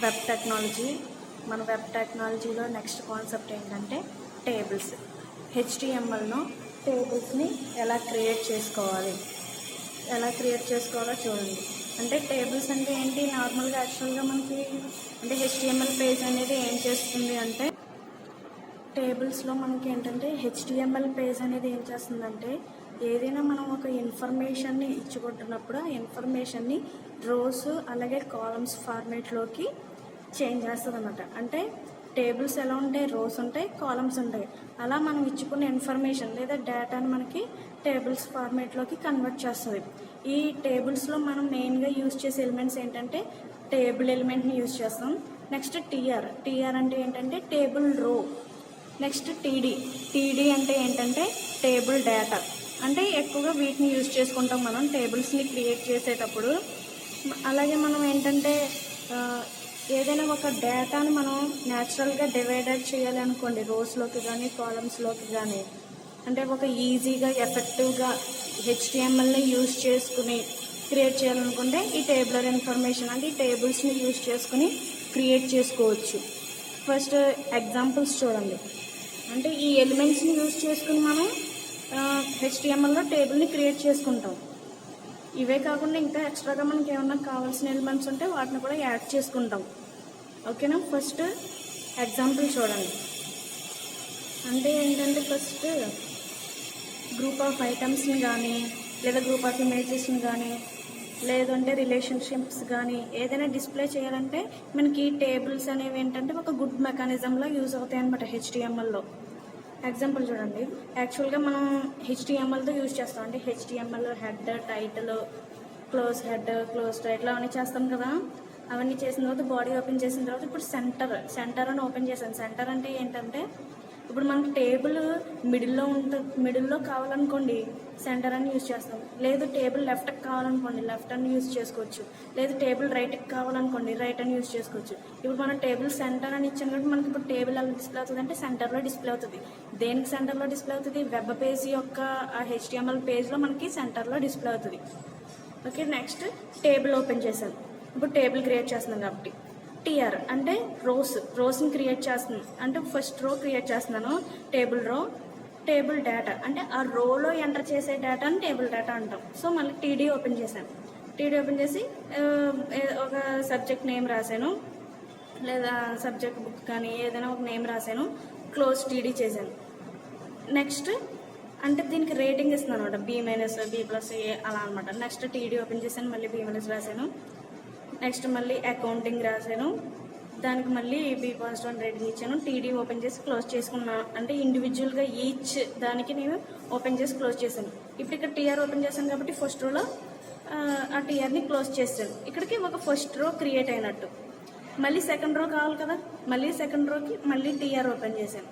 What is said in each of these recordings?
Web technology. మన web టెక్నాలజీలో next concept ఏంటంటే టేబుల్స్. హెచ్టిఎంఎల్ను టేబుల్స్ని ఎలా క్రియేట్ చేసుకోవాలో చూడండి. అంటే టేబుల్స్ అంటే ఏంటి, నార్మల్గా యాక్చువల్గా మనకి అంటే హెచ్టిఎంఎల్ పేజ్ అనేది ఏం చేస్తుంది అంటే, టేబుల్స్లో మనకి ఏంటంటే హెచ్టిఎంఎల్ పేజ్ అనేది ఏం చేస్తుందంటే, ఏదైనా మనం ఒక ఇన్ఫర్మేషన్ని ఇచ్చుకుంటున్నప్పుడు ఆ ఇన్ఫర్మేషన్ని రోస్ అలాగే కాలమ్స్ ఫార్మేట్లోకి చేంజ్ చేస్తుంది అన్నమాట. అంటే టేబుల్స్ ఎలా ఉంటాయి, రోస్ ఉంటాయి, కాలమ్స్ ఉంటాయి. అలా మనం ఇచ్చుకున్న ఇన్ఫర్మేషన్ లేదా డేటాని మనకి టేబుల్స్ ఫార్మేట్లోకి కన్వర్ట్ చేస్తుంది. ఈ టేబుల్స్లో మనం మెయిన్గా యూజ్ చేసే ఎలిమెంట్స్ ఏంటంటే, టేబుల్ ఎలిమెంట్ని యూజ్ చేస్తాం. నెక్స్ట్ టీఆర్ అంటే ఏంటంటే టేబుల్ రో. నెక్స్ట్ టీడీ అంటే ఏంటంటే టేబుల్ డేటా. అంటే ఎక్కువగా వీటిని యూజ్ చేసుకుంటాం మనం టేబుల్స్ని క్రియేట్ చేసేటప్పుడు. అలాగే మనం ఏంటంటే ఏదైనా ఒక డేటాని మనం న్యాచురల్గా డివైడెడ్ చేయాలి అనుకోండి, రోస్లోకి కానీ కాలమ్స్లోకి కానీ, అంటే ఒక ఈజీగా ఎఫెక్టివ్గా హెచ్టిఎంఎల్ని యూజ్ చేసుకుని క్రియేట్ చేయాలనుకుంటే ఈ టేబులర్ ఇన్ఫర్మేషన్ అంటే ఈ టేబుల్స్ని యూజ్ చేసుకుని క్రియేట్ చేసుకోవచ్చు. ఫస్ట్ ఎగ్జాంపుల్స్ చూడండి. అంటే ఈ ఎలిమెంట్స్ని యూజ్ చేసుకుని మనం హెచ్టిఎంఎల్లో టేబుల్ని క్రియేట్ చేసుకుంటాం. ఇవే కాకుండా ఇంకా ఎక్స్ట్రాగా మనకి ఏమన్నా కావాల్సిన ఎలిమెంట్స్ ఉంటే వాటిని కూడా యాడ్ చేసుకుంటాం. ఓకేనా. ఫస్ట్ ఎగ్జాంపుల్ చూడండి. అంటే ఏంటంటే ఫస్ట్ గ్రూప్ ఆఫ్ ఐటమ్స్ని కానీ లేదా గ్రూప్ ఆఫ్ ఇమేజెస్ని కానీ లేదంటే రిలేషన్షిప్స్ కానీ ఏదైనా డిస్ప్లే చేయాలంటే మనకి టేబుల్స్ అనేవి ఏంటంటే ఒక గుడ్ మెకానిజంలో యూజ్ అవుతాయి అన్నమాట హెచ్టిఎంఎల్లో. ఎగ్జాంపుల్ చూడండి. యాక్చువల్గా మనం హెచ్టిఎంఎల్తో యూజ్ చేస్తాం. అంటే HTML head, title, close head, close title అవన్నీ చేస్తాం కదా. అవన్నీ చేసిన తర్వాత బాడీ ఓపెన్ చేసిన తర్వాత ఇప్పుడు సెంటర్ అని ఓపెన్ చేశాను. సెంటర్ అంటే ఏంటంటే ఇప్పుడు మనకి టేబుల్ మిడిల్లో కావాలనుకోండి సెంటర్ అని యూజ్ చేస్తాం. లేదు టేబుల్ లెఫ్ట్కి కావాలనుకోండి లెఫ్ట్ అని యూజ్ చేసుకోవచ్చు. లేదు టేబుల్ రైట్కి కావాలనుకోండి రైట్ అని యూజ్ చేసుకోవచ్చు. ఇప్పుడు మనం టేబుల్ సెంటర్ అని ఇచ్చాం కాబట్టి మనకి ఇప్పుడు టేబుల్ ఎలా డిస్ప్లే అవుతుంది అంటే సెంటర్లో డిస్ప్లే అవుతుంది. దేనికి సెంటర్లో డిస్ప్లే అవుతుంది? వెబ్ పేజ్ యొక్క ఆ హెచ్టిఎంఎల్ పేజ్లో మనకి సెంటర్లో డిస్ప్లే అవుతుంది. ఓకే. నెక్స్ట్ టేబుల్ ఓపెన్ చేశాను. ఇప్పుడు టేబుల్ క్రియేట్ చేస్తున్నాను కాబట్టి టీఆర్ అంటే రోస్ని క్రియేట్ చేస్తున్నాను. అంటే ఫస్ట్ రో క్రియేట్ చేస్తున్నాను టేబుల్ రో. టేబుల్ డేటా అంటే ఆ రోలో ఎంటర్ చేసే డేటాని టేబుల్ డేటా అంటాం. సో మళ్ళీ టీడీ ఓపెన్ చేశాను. టీడీ ఓపెన్ చేసి ఒక సబ్జెక్ట్ నేమ్ రాశాను లేదా సబ్జెక్ట్ బుక్ కానీ ఏదైనా ఒక నేమ్ రాశాను. క్లోజ్ టీడీ చేశాను. నెక్స్ట్ అంటే దీనికి రేటింగ్ ఇస్తున్నాను అనమాట, B- B+A అలా అనమాట. నెక్స్ట్ టీడీ ఓపెన్ చేశాను, మళ్ళీ B- రాశాను. నెక్స్ట్ మళ్ళీ అకౌంటింగ్ రాశాను, దానికి మళ్ళీ B+ రేటింగ్ ఇచ్చాను. టీడీ ఓపెన్ చేసి క్లోజ్ చేసుకున్నాను. అంటే ఇండివిజువల్గా ఈచ్ దానికి నేను ఓపెన్ చేసి క్లోజ్ చేశాను. ఇప్పుడు ఇక్కడ టీఆర్ ఓపెన్ చేశాను కాబట్టి ఫస్ట్ రోలో ఆ టీఆర్ని క్లోజ్ చేశాను. ఇక్కడికి ఒక ఫస్ట్ రో క్రియేట్ అయినట్టు. మళ్ళీ సెకండ్ రో కావాలి కదా, మళ్ళీ సెకండ్ రోకి మళ్ళీ టీఆర్ ఓపెన్ చేశాను.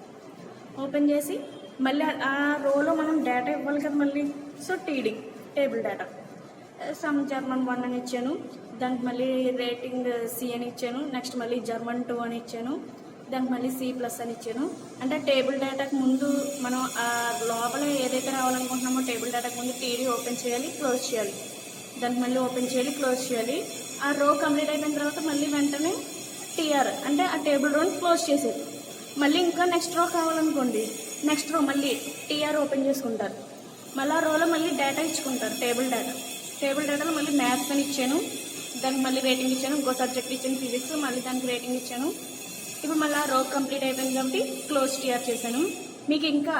ఓపెన్ చేసి మళ్ళీ ఆ రోలో మనం డేటా ఇవ్వాలి కదా మళ్ళీ. So TD table data some German 1 అని ఇచ్చాను. దానికి మళ్ళీ రేటింగ్ C అని ఇచ్చాను. నెక్స్ట్ మళ్ళీ జర్మన్ 2 అని ఇచ్చాను. దానికి మళ్ళీ C+ అని ఇచ్చాను. అంటే టేబుల్ డేటాకి ముందు మనం ఆ లోపల ఏదైతే రావాలనుకుంటున్నామో టేబుల్ డేటాకి ముందు టీడీ ఓపెన్ చేయాలి, క్లోజ్ చేయాలి. దానికి మళ్ళీ ఓపెన్ చేయాలి, క్లోజ్ చేయాలి. ఆ రో కంప్లీట్ అయిపోయిన తర్వాత మళ్ళీ వెంటనే టీఆర్ అంటే ఆ టేబుల్ రోని క్లోజ్ చేసేది. మళ్ళీ ఇంకా నెక్స్ట్ రో కావాలనుకోండి నెక్స్ట్ రో మళ్ళీ టీఆర్ ఓపెన్ చేసుకుంటారు. మళ్ళీ ఆ రోలో మళ్ళీ డేటా ఇచ్చుకుంటారు టేబుల్ డేటాలో మళ్ళీ మ్యాథ్స్ అని ఇచ్చాను. దానికి మళ్ళీ రేటింగ్ ఇచ్చాను. ఇంకో సబ్జెక్ట్ ఇచ్చాను ఫిజిక్స్, మళ్ళీ దానికి రేటింగ్ ఇచ్చాను. ఇప్పుడు మళ్ళీ ఆ రో కంప్లీట్ అయిపోయింది కాబట్టి క్లోజ్ టీఆర్ చేశాను. మీకు ఇంకా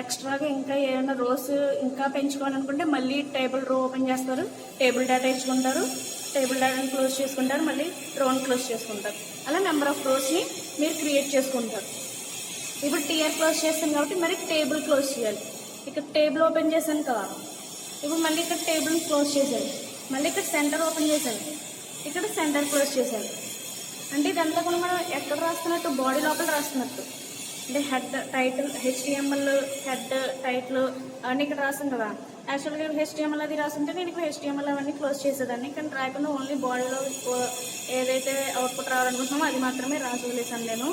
ఎక్స్ట్రాగా ఇంకా ఏమైనా రోస్ ఇంకా పెంచుకోవాలనుకుంటే మళ్ళీ టేబుల్ రో ఓపెన్ చేస్తారు, టేబుల్ డేటా ఇచ్చుకుంటారు, టేబుల్ డేటాని క్లోజ్ చేసుకుంటారు, మళ్ళీ రోని క్లోజ్ చేసుకుంటారు. అలా నెంబర్ ఆఫ్ రోస్ని మీరు క్రియేట్ చేసుకుంటారు. ఇప్పుడు టీఆర్ క్లోజ్ చేస్తాను కాబట్టి మరి టేబుల్ క్లోజ్ చేయాలి. ఇక్కడ టేబుల్ ఓపెన్ చేశాను కదా, ఇప్పుడు మళ్ళీ ఇక్కడ టేబుల్ని క్లోజ్ చేశాను. మళ్ళీ ఇక్కడ సెంటర్ ఓపెన్ చేశాను, ఇక్కడ సెంటర్ క్లోజ్ చేశాను. అంటే ఇదంతా కూడా మనం ఎక్కడ రాస్తున్నట్టు బాడీ లోపల రాస్తున్నట్టు. అంటే head title HTML head title అవన్నీ ఇక్కడ రాస్తాం కదా. యాక్చువల్గా హెచ్టిఎంఎల్ అది రాస్తుంటే నేను ఇక్కడ హెచ్టిఎంఎల్ అవన్నీ క్లోజ్ చేసేదాన్ని. కానీ రాయకుండా ఓన్లీ బాడీలో ఏదైతే అవుట్పుట్ రావాలనుకుంటున్నామో అది మాత్రమే రాసి వదిలేసాను నేను.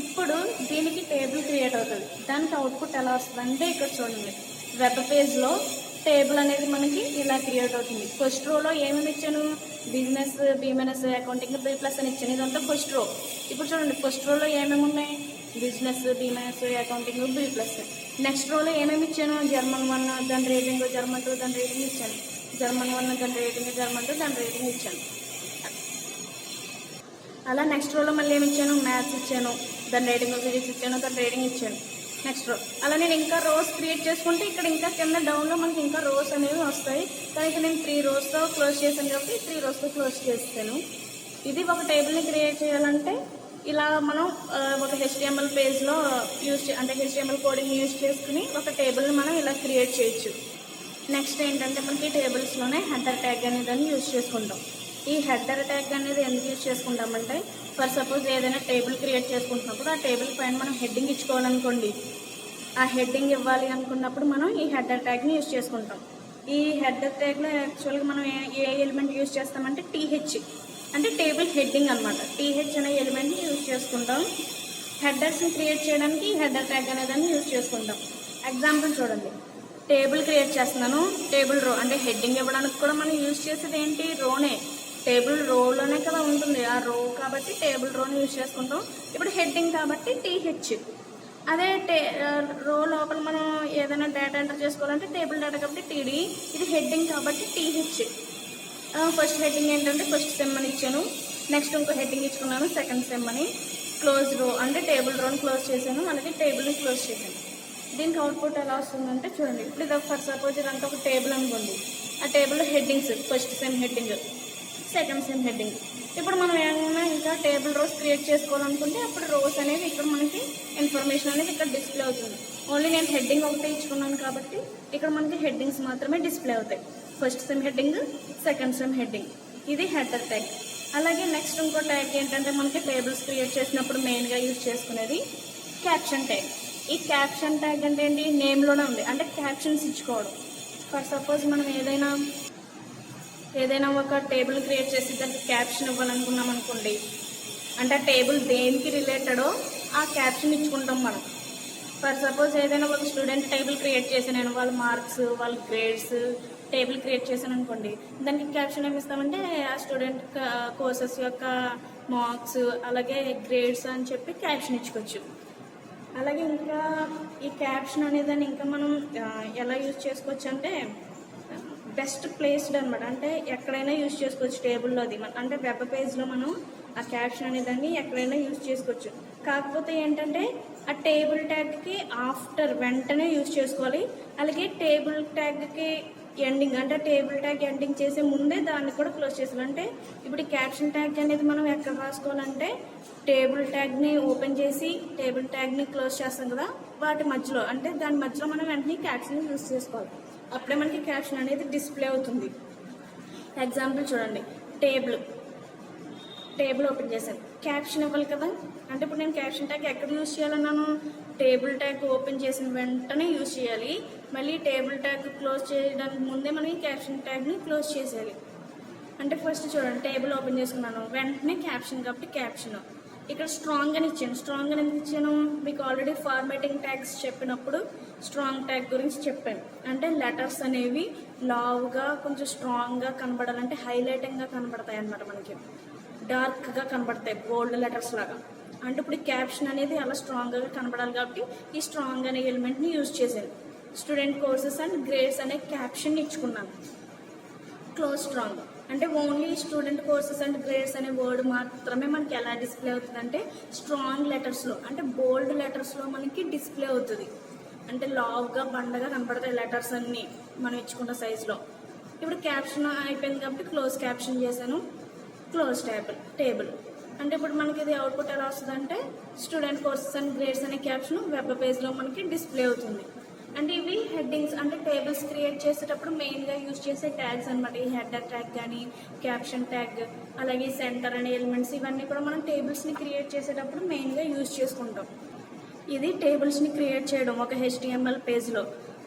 ఇప్పుడు దీనికి టేబుల్ క్రియేట్ అవుతుంది. దానికి అవుట్పుట్ ఎలా వస్తుంది అంటే ఇక్కడ చూడండి, వెబ్ పేజ్లో టేబుల్ అనేది మనకి ఇలా క్రియేట్ అవుతుంది. ఫస్ట్ రోలో ఏమేమి ఇచ్చాను, business, BMNS, accounting, B plus అని ఇచ్చాను. ఇదంతా ఫస్ట్ రో. ఇప్పుడు చూడండి, ఫస్ట్ రోలో ఏమేమి ఉన్నాయి, business, BMNS, accounting, B plus. Next రోలో ఏమేమి ఇచ్చాను, జర్మన్ 1 దాని రేటింగ్, జర్మన్ 2 దాని రేటింగ్ ఇచ్చాను, జర్మన్ 1 దాని రేటింగ్, జర్మన్ 2 దాని రేటింగ్ ఇచ్చాను. అలా నెక్స్ట్ రోలో మళ్ళీ ఏమి ఇచ్చాను, మ్యాథ్స్ ఇచ్చాను, దాని రేటింగ్, ఫిజిక్స్ ఇచ్చాను, దాని రేటింగ్ ఇచ్చాను. నెక్స్ట్ రో. అలా నేను ఇంకా రోస్ క్రియేట్ చేసుకుంటే ఇక్కడ ఇంకా కింద డౌన్లో మనకి ఇంకా రోస్ అనేవి వస్తాయి. కానీ ఇక్కడ నేను 3 రోస్తో క్లోజ్ చేశాను కాబట్టి 3 రోస్తో క్లోజ్ చేస్తాను. ఇది ఒక టేబుల్ని క్రియేట్ చేయాలంటే ఇలా మనం ఒక HTML పేజ్లో అంటే HTML కోడింగ్ యూజ్ చేసుకుని ఒక టేబుల్ని మనం ఇలా క్రియేట్ చేయొచ్చు. నెక్స్ట్ ఏంటంటే మనకి టేబుల్స్లోనే హెడర్ ట్యాగ్ అనేదాన్ని యూజ్ చేసుకుంటాం. ఈ హెడర్ ట్యాగ్ అనేది ఎందుకు యూజ్ చేసుకుంటామంటే, ఫర్ సపోజ్ ఏదైనా టేబుల్ క్రియేట్ చేసుకుంటున్నప్పుడు ఆ టేబుల్ పైన మనం హెడ్డింగ్ ఇచ్చుకోవాలనుకోండి, ఆ హెడ్డింగ్ ఇవ్వాలి అనుకున్నప్పుడు మనం ఈ హెడర్ ట్యాగ్ని యూజ్ చేసుకుంటాం. ఈ హెడర్ ట్యాగ్లో యాక్చువల్గా మనం ఏ ఎలిమెంట్ యూజ్ చేస్తామంటే TH, అంటే టేబుల్ హెడ్డింగ్ అనమాట. TH అనే ఎలిమెంట్ని యూజ్ చేసుకుంటాం. హెడర్స్ని క్రియేట్ చేయడానికి ఈ హెడర్ ట్యాగ్ అనేదాన్ని యూజ్ చేసుకుంటాం. ఎగ్జాంపుల్ చూడండి, టేబుల్ క్రియేట్ చేస్తున్నాను, టేబుల్ రో అంటే హెడ్డింగ్ ఇవ్వడానికి కూడా మనం యూజ్ చేసేది ఏంటి, రోనే. టేబుల్ రోలోనే కదా ఉంటుంది, ఆ రో కాబట్టి టేబుల్ రోని యూజ్ చేసుకుంటాం. ఇప్పుడు హెడ్డింగ్ కాబట్టి TH. అదే రో లోపల మనం ఏదైనా డేటా ఎంటర్ చేసుకోవాలంటే టేబుల్ డేటా కాబట్టి TD. ఇది హెడ్డింగ్ కాబట్టి TH. ఫస్ట్ హెడ్డింగ్ ఏంటంటే ఫస్ట్ సెమ్ అని ఇచ్చాను. నెక్స్ట్ ఇంకో హెడ్డింగ్ ఇచ్చుకున్నాను, సెకండ్ సెమ్ అని. క్లోజ్ రో అంటే టేబుల్ రోని క్లోజ్ చేశాను, అలాగే టేబుల్ని క్లోజ్ చేశాను. దీనికి అవుట్పుట్ ఎలా వస్తుందంటే చూడండి, ఇప్పుడు ఇది ఫర్ సపోజ్ ఇదంతా ఒక టేబుల్ అనుకోండి. ఆ టేబుల్లో headings, first sem heading, second sem heading. ఇప్పుడు మనం ఏమైనా ఇంకా టేబుల్ రోస్ క్రియేట్ చేసుకోవాలనుకుంటే అప్పుడు రోస్ అనేవి ఇక్కడ మనకి ఇన్ఫర్మేషన్ అనేది ఇక్కడ డిస్ప్లే అవుతుంది. ఓన్లీ నేను హెడ్డింగ్ ఒకటే ఇచ్చుకున్నాను కాబట్టి ఇక్కడ మనకి హెడ్డింగ్స్ మాత్రమే డిస్ప్లే అవుతాయి. First sem heading, second sem heading. ఇది హెడర్ ట్యాగ్. అలాగే నెక్స్ట్ ఇంకో ట్యాగ్ ఏంటంటే మనకి టేబుల్స్ క్రియేట్ చేసినప్పుడు మెయిన్గా యూజ్ చేసుకునేది క్యాప్షన్ ట్యాగ్. ఈ క్యాప్షన్ ట్యాగ్ అంటే ఏంటి, నేమ్లోనే ఉంది, అంటే క్యాప్షన్స్ ఇచ్చుకోవడం. ఫర్ సపోజ్ మనం ఏదైనా ఒక టేబుల్ క్రియేట్ చేసి దానికి క్యాప్షన్ ఇవ్వాలనుకున్నాం అనుకోండి, అంటే ఆ టేబుల్ దేనికి రిలేటెడో ఆ క్యాప్షన్ ఇచ్చుకుంటాం మనం. ఫర్ సపోజ్ ఏదైనా ఒక స్టూడెంట్ టేబుల్ క్రియేట్ చేసి నేను వాళ్ళ మార్క్స్, వాళ్ళ గ్రేడ్స్ టేబుల్ క్రియేట్ చేశాను అనుకోండి, దానికి క్యాప్షన్ ఏమి ఇస్తామంటే ఆ స్టూడెంట్ కోర్సెస్ యొక్క మార్క్స్ అలాగే గ్రేడ్స్ అని చెప్పి క్యాప్షన్ ఇచ్చుకోవచ్చు. అలాగే ఇంకా ఈ క్యాప్షన్ అనేదాన్ని ఇంకా మనం ఎలా యూజ్ చేసుకోవచ్చు అంటే బెస్ట్ ప్లేస్డ్ అనమాట. అంటే ఎక్కడైనా యూజ్ చేసుకోవచ్చు టేబుల్లో. అది అంటే వెబ్ పేజ్లో మనం ఆ క్యాప్షన్ అనేదాన్ని ఎక్కడైనా యూజ్ చేసుకోవచ్చు. కాకపోతే ఏంటంటే ఆ టేబుల్ ట్యాగ్కి ఆఫ్టర్ వెంటనే యూజ్ చేసుకోవాలి. అలాగే టేబుల్ ట్యాగ్కి ఎండింగ్, అంటే టేబుల్ ట్యాగ్ ఎండింగ్ చేసే ముందే దాన్ని కూడా క్లోజ్ చేసుకోవాలి. అంటే ఇప్పుడు ఈ క్యాప్షన్ ట్యాగ్ అనేది మనం ఎక్కడ రాసుకోవాలంటే టేబుల్ ట్యాగ్ని ఓపెన్ చేసి టేబుల్ ట్యాగ్ని క్లోజ్ చేస్తాం కదా, వాటి మధ్యలో, అంటే దాని మధ్యలో మనం వెంటనే క్యాప్షన్ యూజ్ చేసుకోవాలి. అప్పుడే మనకి క్యాప్షన్ అనేది డిస్ప్లే అవుతుంది. ఎగ్జాంపుల్ చూడండి, టేబుల్ ఓపెన్ చేశాను, క్యాప్షన్ ఇవ్వాలి కదా. అంటే ఇప్పుడు నేను క్యాప్షన్ ట్యాగ్ ఎక్కడ యూజ్ చేయాలన్నాను, టేబుల్ ట్యాగ్ ఓపెన్ చేసిన వెంటనే యూజ్ చేయాలి. మళ్ళీ టేబుల్ ట్యాగ్ క్లోజ్ చేయడానికి ముందే మనం ఈ క్యాప్షన్ ట్యాగ్ని క్లోజ్ చేసేయాలి. అంటే ఫస్ట్ చూడండి, టేబుల్ ఓపెన్ చేసుకున్నాను, వెంటనే క్యాప్షన్ కాబట్టి క్యాప్షన్. ఇక్కడ స్ట్రాంగ్ అని ఇచ్చాను. స్ట్రాంగ్ అని ఎందుకు ఇచ్చాను, మీకు ఆల్రెడీ ఫార్మాటింగ్ ట్యాగ్స్ చెప్పినప్పుడు స్ట్రాంగ్ ట్యాగ్ గురించి చెప్పాను. అంటే లెటర్స్ అనేవి లావుగా కొంచెం స్ట్రాంగ్గా కనబడాలంటే హైలైటింగ్గా కనబడతాయి అన్నమాట, మనకి డార్క్గా కనబడతాయి బోల్డ్ లెటర్స్ లాగా. అంటే ఇప్పుడు క్యాప్షన్ అనేది అలా స్ట్రాంగ్గా కనబడాలి కాబట్టి ఈ స్ట్రాంగ్ అనే ఎలిమెంట్ని యూజ్ చేశాను. స్టూడెంట్ కోర్సెస్ అండ్ గ్రేడ్స్ అనే క్యాప్షన్ ఇచ్చుకున్నాను. క్లోజ్ స్ట్రాంగ్ అంటే only student courses and grades అనే వర్డ్ మాత్రమే మనకి ఎలా డిస్ప్లే అవుతుందంటే స్ట్రాంగ్ లెటర్స్లో, అంటే బోల్డ్ లెటర్స్లో మనకి డిస్ప్లే అవుతుంది. అంటే లావుగా బండగా కనపడతాయి లెటర్స్ అన్నీ మనం ఇచ్చుకున్న సైజులో. ఇప్పుడు క్యాప్షన్ అయిపోయింది కాబట్టి క్లోజ్ క్యాప్షన్ చేశాను, క్లోజ్ టేబుల్. అంటే ఇప్పుడు మనకి ఇది అవుట్పుట్ ఎలా వస్తుందంటే స్టూడెంట్ కోర్సెస్ అండ్ గ్రేడ్స్ అనే క్యాప్షన్ వెబ్ పేజ్లో మనకి డిస్ప్లే అవుతుంది. అంటే ఇవి హెడ్డింగ్స్, అంటే టేబుల్స్ క్రియేట్ చేసేటప్పుడు మెయిన్గా యూజ్ చేసే ట్యాగ్స్ అనమాట. ఈ హెడర్ ట్యాగ్ కానీ క్యాప్షన్ ట్యాగ్ అలాగే సెంటర్ అనే ఎలిమెంట్స్ ఇవన్నీ కూడా మనం టేబుల్స్ని క్రియేట్ చేసేటప్పుడు మెయిన్గా యూజ్ చేసుకుంటాం. ఇది టేబుల్స్ని క్రియేట్ చేయడం ఒక HTML పేజ్లో.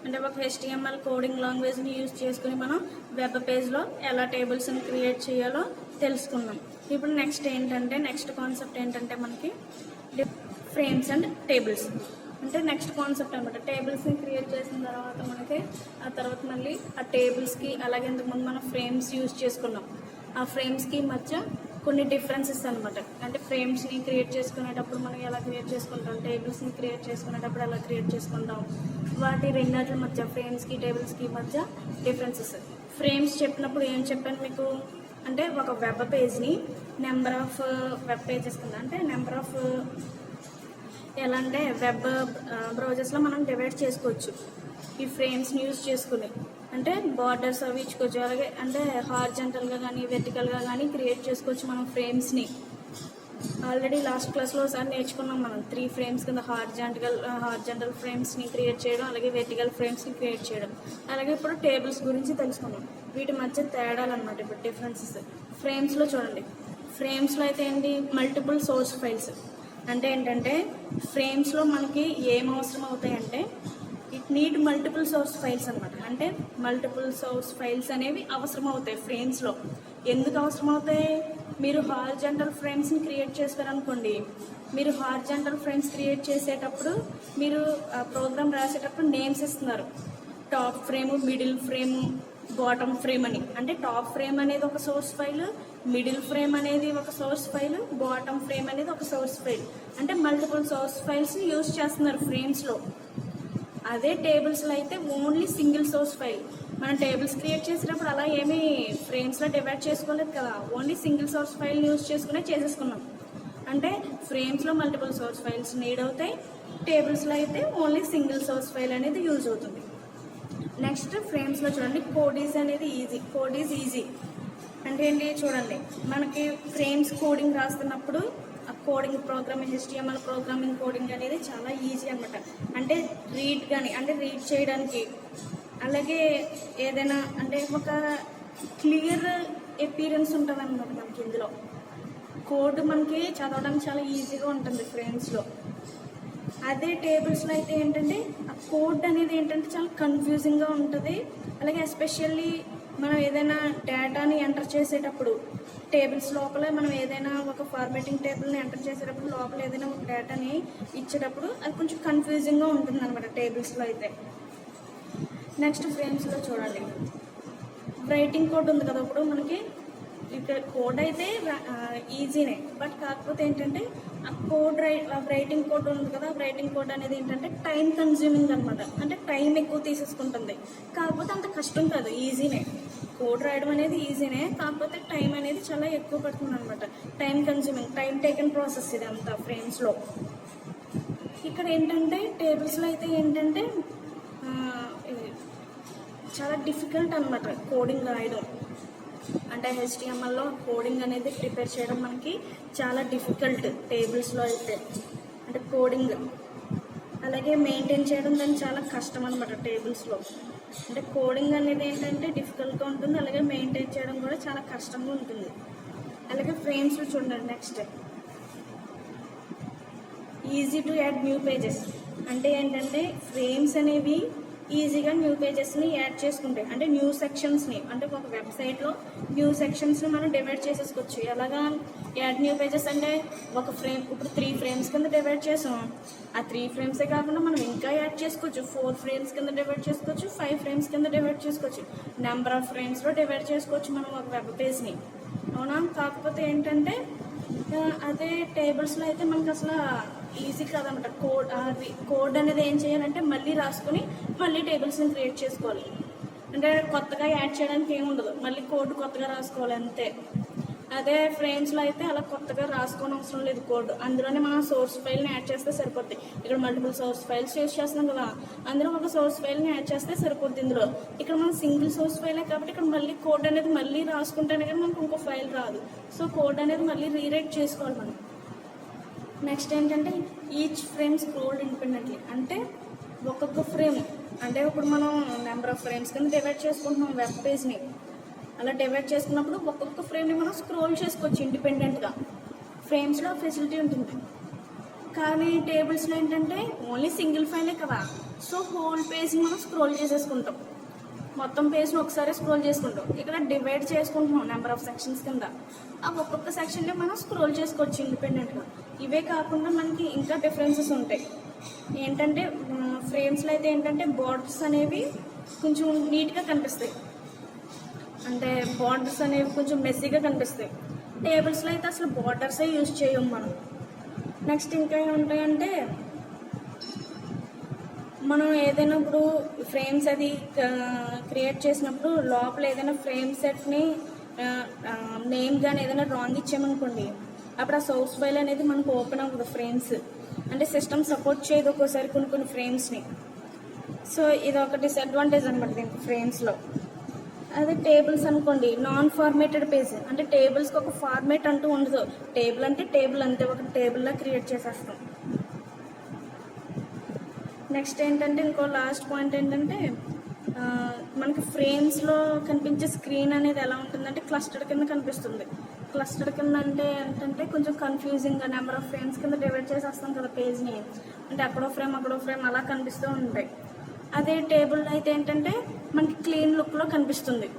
అంటే ఒక HTML కోడింగ్ లాంగ్వేజ్ని యూజ్ చేసుకుని మనం వెబ్ పేజ్లో ఎలా టేబుల్స్ని క్రియేట్ చేయాలో తెలుసుకున్నాం. ఇప్పుడు నెక్స్ట్ కాన్సెప్ట్ ఏంటంటే మనకి ఫ్రేమ్స్ అండ్ టేబుల్స్. అంటే నెక్స్ట్ కాన్సెప్ట్ అనమాట. టేబుల్స్ని క్రియేట్ చేసిన తర్వాత మనకి ఆ తర్వాత మళ్ళీ ఆ టేబుల్స్కి అలాగే ఇంతకుముందు మనం ఫ్రేమ్స్ యూజ్ చేసుకున్నాం. ఆ ఫ్రేమ్స్కి మధ్య కొన్ని డిఫరెన్సెస్ అనమాట. అంటే ఫ్రేమ్స్ని క్రియేట్ చేసుకునేటప్పుడు మనం ఎలా క్రియేట్ చేసుకుంటాం, టేబుల్స్ని క్రియేట్ చేసుకునేటప్పుడు ఎలా క్రియేట్ చేసుకుంటాం, వాటి రెండింటి మధ్య ఫ్రేమ్స్కి టేబుల్స్కి మధ్య డిఫరెన్సెస్. ఫ్రేమ్స్ చెప్పినప్పుడు ఏం చెప్పాను మీకు అంటే ఒక వెబ్ పేజ్ని నెంబర్ ఆఫ్ వెబ్ పేజెస్ కింద అంటే నెంబర్ ఆఫ్ ఎలా అంటే వెబ్ బ్రౌజర్స్లో మనం డివైడ్ చేసుకోవచ్చు ఈ ఫ్రేమ్స్ని యూజ్ చేసుకుని. అంటే బార్డర్స్ అవి ఇచ్చుకోవచ్చు. అలాగే అంటే హార్జెంటల్గా కానీ వెర్టికల్గా కానీ క్రియేట్ చేసుకోవచ్చు మనం ఫ్రేమ్స్ని. ఆల్రెడీ లాస్ట్ క్లాస్లో ఒకసారి నేర్చుకున్నాం మనం 3 ఫ్రేమ్స్ కింద హార్జెంటల్ ఫ్రేమ్స్ని క్రియేట్ చేయడం, అలాగే వెర్టికల్ ఫ్రేమ్స్ని క్రియేట్ చేయడం. అలాగే ఇప్పుడు టేబుల్స్ గురించి తెలుసుకున్నాం. వీటి మధ్య తేడాలు అనమాట ఇప్పుడు డిఫరెన్సెస్. ఫ్రేమ్స్లో చూడండి, ఫ్రేమ్స్లో అయితే ఏంటి మల్టిపుల్ సోర్స్ ఫైల్స్. అంటే ఏంటంటే ఫ్రేమ్స్లో మనకి ఏం అవసరం అవుతాయంటే it need multiple source files అనమాట. అంటే మల్టిపుల్ సోర్స్ ఫైల్స్ అనేవి అవసరం అవుతాయి ఫ్రేమ్స్లో. ఎందుకు అవసరం అవుతాయి? మీరు హారిజాంటల్ ఫ్రేమ్స్ని క్రియేట్ చేస్తారనుకోండి, మీరు హారిజాంటల్ ఫ్రేమ్స్ క్రియేట్ చేసేటప్పుడు మీరు ప్రోగ్రామ్ రాసేటప్పుడు నేమ్స్ ఇస్తున్నారు. Top frame, middle frame, bottom frame అని. అంటే టాప్ ఫ్రేమ్ అనేది ఒక సోర్స్ ఫైల్, మిడిల్ ఫ్రేమ్ అనేది ఒక సోర్స్ ఫైల్, బాటమ్ ఫ్రేమ్ అనేది ఒక సోర్స్ ఫైల్. అంటే మల్టిపుల్ సోర్స్ ఫైల్స్ని యూజ్ చేస్తున్నారు ఫ్రేమ్స్లో. అదే టేబుల్స్లో అయితే ఓన్లీ సింగిల్ సోర్స్ ఫైల్. మనం టేబుల్స్ క్రియేట్ చేసేటప్పుడు అలా ఏమీ ఫ్రేమ్స్లో డివైడ్ చేసుకోలేదు కదా, only single source file use చేసుకునే చేసేసుకున్నాం. అంటే ఫ్రేమ్స్లో మల్టిపుల్ సోర్స్ ఫైల్స్ నీడ్ అవుతాయి, టేబుల్స్లో అయితే ఓన్లీ సింగిల్ సోర్స్ ఫైల్ అనేది యూజ్ అవుతుంది. నెక్స్ట్ ఫ్రేమ్స్లో చూడండి, కోడ్ ఈజ్ ఈజీ అంటే ఏంటి చూడండి, మనకి ఫ్రేమ్స్ కోడింగ్ రాస్తున్నప్పుడు ఆ coding programming HTML programming coding అనేది చాలా ఈజీ అనమాట. అంటే రీడ్ చేయడానికి, అలాగే ఏదైనా అంటే ఒక క్లియర్ అపీరెన్స్ ఉంటుంది అనమాట మనకి. ఇందులో కోడ్ మనకి చదవడానికి చాలా ఈజీగా ఉంటుంది ఫ్రేమ్స్లో. అదే టేబుల్స్లో అయితే ఏంటంటే ఆ కోడ్ అనేది ఏంటంటే చాలా కన్ఫ్యూజింగ్గా ఉంటుంది. అలాగే ఎస్పెషల్లీ మనం ఏదైనా డేటాని ఎంటర్ చేసేటప్పుడు టేబుల్స్ లోపల మనం ఏదైనా ఒక ఫార్మేటింగ్ టేబుల్ని ఎంటర్ చేసేటప్పుడు లోపల ఏదైనా ఒక డేటాని ఇచ్చేటప్పుడు అది కొంచెం కన్ఫ్యూజింగ్గా ఉంటుంది అనమాట టేబుల్స్లో అయితే. నెక్స్ట్ ఫ్రేమ్స్లో చూడండి, రైటింగ్ కోడ్ ఉంది కదా. ఇప్పుడు మనకి ఇక్కడ కోడ్ అయితే ఈజీనే, బట్ కాకపోతే ఏంటంటే ఆ రైటింగ్ కోడ్ ఉంది కదా, రైటింగ్ కోడ్ అనేది ఏంటంటే టైం కన్జ్యూమింగ్ అనమాట. అంటే టైం ఎక్కువ తీసేసుకుంటుంది. కాకపోతే అంత కష్టం కాదు, ఈజీనే. కోడ్ రాయడం అనేది ఈజీనే, కాకపోతే టైం అనేది చాలా ఎక్కువ పడుతుంది అనమాట. Time consuming, time taken process ఇది అంతా ఫ్రేమ్స్లో. ఇక్కడ ఏంటంటే టేబుల్స్లో అయితే ఏంటంటే చాలా డిఫికల్ట్ అనమాట కోడింగ్ రాయడం. అంటే HTMLలో కోడింగ్ అనేది ప్రిపేర్ చేయడం మనకి చాలా డిఫికల్ట్ టేబుల్స్లో అయితే. అంటే కోడింగ్ అలాగే మెయింటైన్ చేయడం దాన్ని చాలా కష్టం అనమాట టేబుల్స్లో. అంటే కోడింగ్ అనేది ఏంటంటే డిఫికల్ట్గా ఉంటుంది, అలాగే మెయింటైన్ చేయడం కూడా చాలా కష్టంగా ఉంటుంది. అలాగే ఫ్రేమ్స్లో చూడండి, next easy to add new pages. అంటే ఏంటంటే ఫ్రేమ్స్ అనేవి ఈజీగా న్యూ పేజెస్ని యాడ్ చేసుకుంటాయి. అంటే న్యూ సెక్షన్స్ని, అంటే ఒక వెబ్సైట్లో న్యూ సెక్షన్స్ని మనం డివైడ్ చేసేసుకోవచ్చు. ఎలాగా యాడ్ న్యూ పేజెస్ అంటే ఒక ఫ్రేమ్ ఇప్పుడు 3 ఫ్రేమ్స్ కింద డివైడ్ చేసాం. ఆ 3 ఫ్రేమ్సే కాకుండా మనం ఇంకా యాడ్ చేసుకోవచ్చు. 4 ఫ్రేమ్స్ కింద డివైడ్ చేసుకోవచ్చు, 5 ఫ్రేమ్స్ కింద డివైడ్ చేసుకోవచ్చు. నెంబర్ ఆఫ్ ఫ్రేమ్స్లో డివైడ్ చేసుకోవచ్చు మనం ఒక వెబ్ పేజ్ని, అవునా. కాకపోతే ఏంటంటే అదే టేబుల్స్లో అయితే మనకు అసలు ఈజీ కాదనమాట. కోడ్ అనేది ఏం చేయాలంటే మళ్ళీ రాసుకొని మళ్ళీ టేబుల్స్ని క్రియేట్ చేసుకోవాలి. అంటే కొత్తగా యాడ్ చేయడానికి ఏమి ఉండదు, మళ్ళీ కోడ్ కొత్తగా రాసుకోవాలి అంతే. అదే ఫ్రేమ్స్లో అయితే అలా కొత్తగా రాసుకోని అవసరం లేదు కోడ్. అందులోనే మనం సోర్స్ ఫైల్ని యాడ్ చేస్తే సరిపోద్ది. ఇక్కడ మల్టిపుల్ సోర్స్ ఫైల్స్ యూజ్ చేస్తున్నాం కదా, అందులో ఒక సోర్స్ ఫైల్ని యాడ్ చేస్తే సరిపోద్ది. ఇందులో ఇక్కడ మనం సింగిల్ సోర్స్ ఫైలే కాబట్టి ఇక్కడ మళ్ళీ కోడ్ అనేది మళ్ళీ రాసుకుంటేనే కానీ మనకు ఇంకో ఫైల్ రాదు. సో కోడ్ అనేది మళ్ళీ రీరైట్ చేసుకోవాలి మనం. నెక్స్ట్ ఏంటంటే ఈచ్ ఫ్రేమ్ స్క్రోల్డ్ ఇండిపెండెంట్లీ. అంటే ఒక్కొక్క ఫ్రేమ్ అంటే ఇప్పుడు మనం నెంబర్ ఆఫ్ ఫ్రేమ్స్ కింద డివైడ్ చేసుకుంటున్నాం వెబ్ పేజ్ని. అలా డివైడ్ చేసుకున్నప్పుడు ఒక్కొక్క ఫ్రేమ్ని మనం స్క్రోల్ చేసుకోవచ్చు ఇండిపెండెంట్గా. ఫ్రేమ్స్లో ఫెసిలిటీ ఉంటుంది, కానీ టేబుల్స్లో ఏంటంటే ఓన్లీ సింగిల్ ఫైలే కదా. సో హోల్ పేజ్ని మనం స్క్రోల్ చేసేసుకుంటాం, మొత్తం పేజ్ని ఒకసారి స్క్రోల్ చేసుకుంటాం. ఇక్కడ డివైడ్ చేసుకుంటున్నాం నెంబర్ ఆఫ్ సెక్షన్స్ కింద. ఆ ఒక్కొక్క సెక్షన్ని మనం స్క్రోల్ చేసుకోవచ్చు ఇండిపెండెంట్గా. ఇవే కాకుండా మనకి ఇంకా డిఫరెన్సెస్ ఉంటాయి. ఏంటంటే ఫ్రేమ్స్లో అయితే ఏంటంటే బార్డర్స్ అనేవి కొంచెం నీట్గా కనిపిస్తాయి, అంటే బార్డర్స్ అనేవి కొంచెం మెస్సీగా కనిపిస్తాయి. టేబుల్స్లో అయితే అసలు బార్డర్సే యూజ్ చేయం మనం. నెక్స్ట్ ఇంకా ఏముంటాయంటే మనం ఏదైనా ఇప్పుడు ఫ్రేమ్స్ అది క్రియేట్ చేసినప్పుడు లోపల ఏదైనా ఫ్రేమ్ సెట్ని నేమ్ కానీ ఏదైనా రాంగ్ ఇచ్చామనుకోండి, అప్పుడు ఆ సోర్స్ ఫైల్ అనేది మనకు ఓపెన్ అవ్వదు. ఫ్రేమ్స్ అంటే సిస్టమ్ సపోర్ట్ చేయదు ఒక్కోసారి కొన్ని ఫ్రేమ్స్ని. సో ఇది ఒక డిసడ్వాంటేజ్ అనమాట దీనికి ఫ్రేమ్స్లో. అదే టేబుల్స్ అనుకోండి, నాన్ ఫార్మేటెడ్ పేజ్, అంటే టేబుల్స్కి ఒక ఫార్మేట్ అంటూ ఉండదు. టేబుల్ అంటే టేబుల్ అంతే, ఒక టేబుల్లా క్రియేట్ చేసేస్తాం. నెక్స్ట్ ఏంటంటే ఇంకో లాస్ట్ పాయింట్ ఏంటంటే మనకి ఫ్రేమ్స్లో కనిపించే స్క్రీన్ అనేది ఎలా ఉంటుందంటే క్లస్టర్డ్ కింద కనిపిస్తుంది. క్లస్టర్డ్ కింద అంటే ఏంటంటే కొంచెం కన్ఫ్యూజింగ్గా నెంబర్ ఆఫ్ ఫ్రేమ్స్ కింద డివైడ్ చేసేస్తాం కదా పేజ్ని, అంటే అక్కడో ఫ్రేమ్ అలా కనిపిస్తూ ఉంటాయి. అదే టేబుల్ అయితే ఏంటంటే మనకి క్లీన్ లుక్లో కనిపిస్తుంది,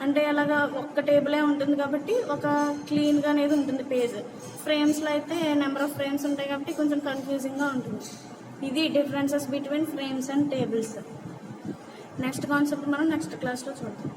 అంటే అలాగా ఒక్క టేబులే ఉంటుంది కాబట్టి ఒక క్లీన్గా అనేది ఉంటుంది పేజ్. ఫ్రేమ్స్లో అయితే నెంబర్ ఆఫ్ ఫ్రేమ్స్ ఉంటాయి కాబట్టి కొంచెం కన్ఫ్యూజింగ్గా ఉంటుంది. ఇది differences between frames and tables. Next concept మనం నెక్స్ట్ క్లాస్లో చూద్దాం.